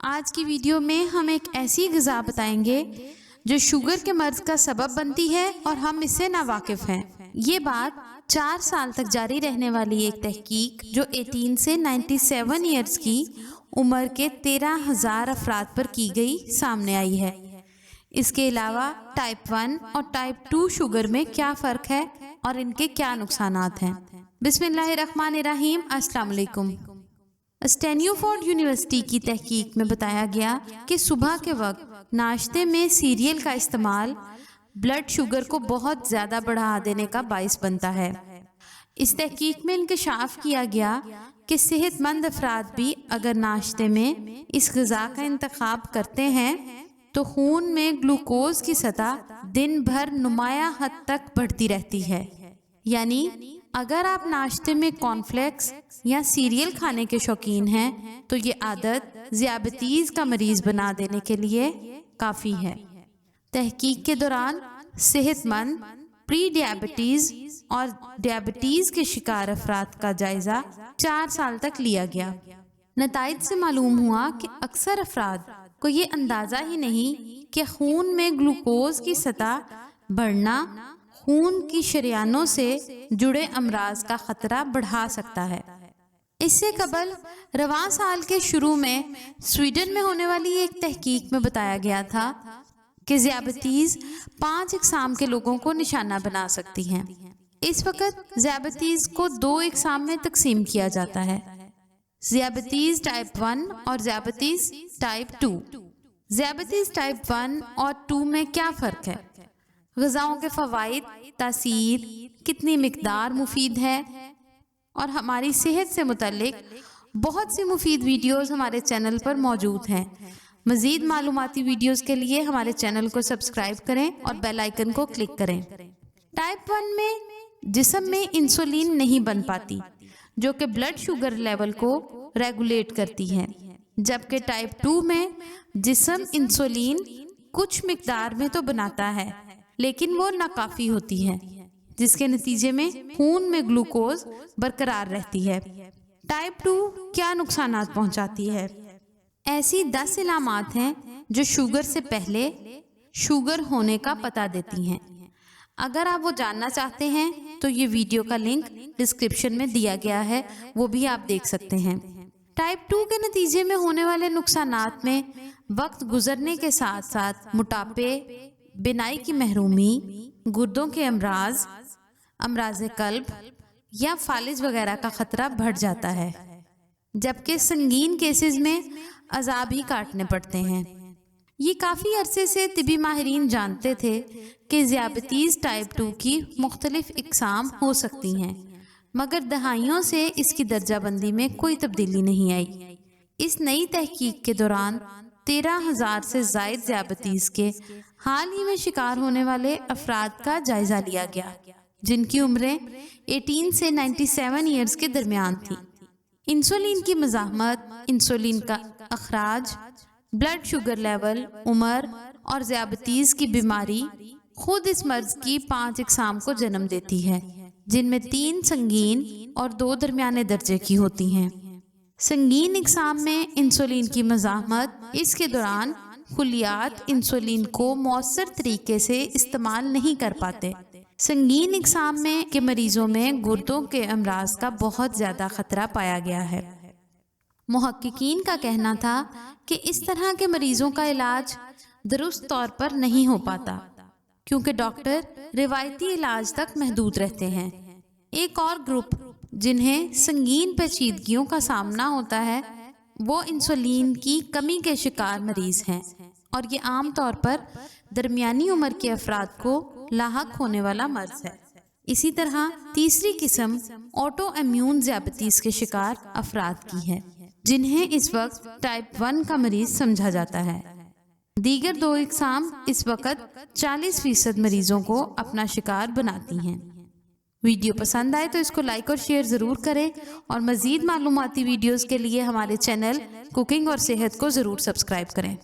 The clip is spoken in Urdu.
آج کی ویڈیو میں ہم ایک ایسی غذا بتائیں گے جو شوگر کے مرض کا سبب بنتی ہے اور ہم اس سے ناواقف ہیں۔ یہ بات 4 سال تک جاری رہنے والی ایک تحقیق جو 18 سے 97 ایئرز کی عمر کے 13,000 افراد پر کی گئی سامنے آئی ہے۔ اس کے علاوہ ٹائپ 1 اور ٹائپ 2 شوگر میں کیا فرق ہے اور ان کے کیا نقصانات ہیں۔ بسم اللہ الرحمن الرحیم۔ السلام علیکم۔ اسٹینیوفورڈ یونیورسٹی کی تحقیق میں بتایا گیا کہ صبح کے وقت ناشتے میں سیریل کا استعمال بلڈ شوگر کو بہت زیادہ بڑھا دینے کا باعث بنتا ہے۔ اس تحقیق میں انکشاف کیا گیا کہ صحت مند افراد بھی اگر ناشتے میں اس غذا کا انتخاب کرتے ہیں تو خون میں گلوکوز کی سطح دن بھر نمایاں حد تک بڑھتی رہتی ہے۔ یعنی اگر آپ ناشتے میں کارن فلیکس یا سیریل کھانے کے شوقین ہیں تو یہ عادت ذیابیطیز کا مریض بنا دینے کے لیے کافی ہے۔ تحقیق کے دوران صحت مند، پری ڈیابیٹیز اور ڈیابیٹیز کے شکار افراد کا جائزہ 4 سال تک لیا گیا۔ نتائج سے معلوم ہوا کہ اکثر افراد کو یہ اندازہ ہی نہیں کہ خون میں گلوکوز کی سطح بڑھنا خون کی شریانوں سے جڑے امراض کا خطرہ بڑھا سکتا ہے۔ اس سے قبل رواں سال کے شروع میں سویڈن میں ہونے والی ایک تحقیق میں بتایا گیا تھا کہ ذیابیطیز 5 اقسام کے لوگوں کو نشانہ بنا سکتی ہیں۔ اس وقت ذیابیطیز کو 2 اقسام میں تقسیم کیا جاتا ہے، ذیابیطیز ٹائپ 1 اور ذیابیطیز ٹائپ 2۔ ذیابیطیز ٹائپ 1 اور 2 میں کیا فرق ہے؟ غذاؤں کے فوائد، تاثیر، کتنی مقدار مفید ہے اور ہماری صحت سے متعلق بہت سی مفید ویڈیوز ہمارے چینل پر موجود ہیں۔ مزید معلوماتی ویڈیوز کے لیے ہمارے چینل کو سبسکرائب کریں اور بیل آئیکن کو کلک کریں۔ ٹائپ 1 میں جسم میں انسولین نہیں بن پاتی جو کہ بلڈ شوگر لیول کو ریگولیٹ کرتی ہے، جبکہ ٹائپ 2 میں جسم انسولین کچھ مقدار میں تو بناتا ہے لیکن وہ ناکافی ہوتی ہے، جس کے نتیجے میں خون میں گلوکوز برقرار رہتی ہے۔ ٹائپ 2 کیا نقصانات پہنچاتی ہے؟ ایسی 10 علامات ہیں جو شوگر سے پہلے شوگر ہونے کا پتہ دیتی ہیں۔ اگر آپ وہ جاننا چاہتے ہیں تو یہ ویڈیو کا لنک ڈسکرپشن میں دیا گیا ہے، وہ بھی آپ دیکھ سکتے ہیں۔ ٹائپ 2 کے نتیجے میں ہونے والے نقصانات میں وقت گزرنے کے ساتھ ساتھ موٹاپے، بینائی کی محرومی، گردوں کے امراض، امراض قلب یا فالج وغیرہ کا خطرہ بڑھ جاتا ہے، جبکہ سنگین کیسز میں عذاب ہی کاٹنے پڑتے ہیں۔ یہ کافی عرصے سے طبی ماہرین جانتے تھے کہ ذیابیطیز ٹائپ 2 کی مختلف اقسام ہو سکتی ہیں، مگر دہائیوں سے اس کی درجہ بندی میں کوئی تبدیلی نہیں آئی۔ اس نئی تحقیق کے دوران 13,000 سے زائد ذیابیطیز کے حال ہی میں شکار ہونے والے افراد کا جائزہ لیا گیا، جن کی عمریں 18 سے 97 ایئرز کے درمیان تھی۔ انسولین کی مزاحمت، انسولین کا اخراج، بلڈ شوگر لیول، عمر اور ذیابیطیز کی بیماری خود اس مرض کی 5 اقسام کو جنم دیتی ہے، جن میں 3 سنگین اور 2 درمیانے درجے کی ہوتی ہیں۔ سنگین اقسام میں انسولین کی مزاحمت، اس کے دوران خلیات انسولین کو مؤثر طریقے سے استعمال نہیں کر پاتے۔ سنگین اقسام میں کے مریضوں میں گردوں کے امراض کا بہت زیادہ خطرہ پایا گیا ہے۔ محققین کا کہنا تھا کہ اس طرح کے مریضوں کا علاج درست طور پر نہیں ہو پاتا کیونکہ ڈاکٹر روایتی علاج تک محدود رہتے ہیں۔ ایک اور گروپ جنہیں سنگین پیچیدگیوں کا سامنا ہوتا ہے وہ انسولین کی کمی کے شکار مریض ہیں، اور یہ عام طور پر درمیانی عمر کے افراد کو لاحق ہونے والا مرض ہے۔ اسی طرح تیسری قسم آٹو امیون ذیابیطیز کے شکار افراد کی ہے، جنہیں اس وقت ٹائپ 1 کا مریض سمجھا جاتا ہے۔ دیگر 2 اقسام اس وقت 40% مریضوں کو اپنا شکار بناتی ہیں۔ ویڈیو پسند آئے تو اس کو لائک اور شیئر ضرور کریں، اور مزید معلوماتی ویڈیوز کے لیے ہمارے چینل کوکنگ اور صحت کو ضرور سبسکرائب کریں۔